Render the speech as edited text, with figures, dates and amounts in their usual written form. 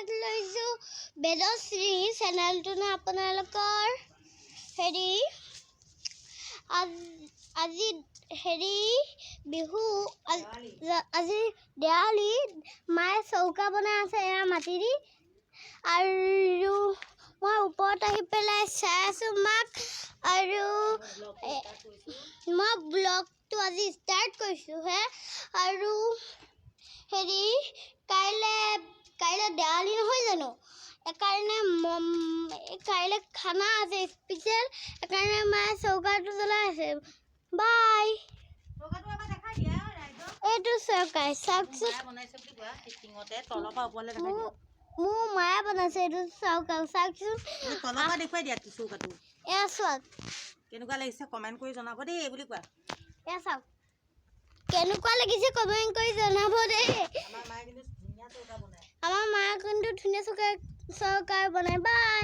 চৌকাত লৈছোঁ বেদশ্ৰী চেনেলটো না আপোনালোকৰ হেৰি আজি হেৰি বিহু আজি দেৱালী মায়ে চৌকা বনাই আছে এয়া মাটি দি আৰু মই ওপৰত আহি পেলাই চাই আছোঁ মাক আৰু মই ব্লগটো আজি ষ্টাৰ্ট কৰিছোঁ হে আৰু হেৰি কাইলৈ দেৱালী নহয় জানো সেইকাৰণে কাইলৈ খানা আছে স্পেচিয়েল সেইকাৰণে মায়ে চৌকাটো জ্বলাই আছে বাই এইটো চৌকা চাওকচোন মোৰ মায়ে বনাইছে এইটো চৌকা চাওকচোন এয়া চাওক কেনেকুৱা লাগিছে কমেণ্ট কৰি জনাব দেই এই বুলি কোৱা এয়া চাওক কেনেকুৱা লাগিছে কমেণ্ট কৰি জনাব দেই আমাৰ মায়ে কিন্তু ধুনীয়া চৌকা বনায় আমাৰ মায়ে কিন্তু ধুনীয়া চৌকা বনায় বাই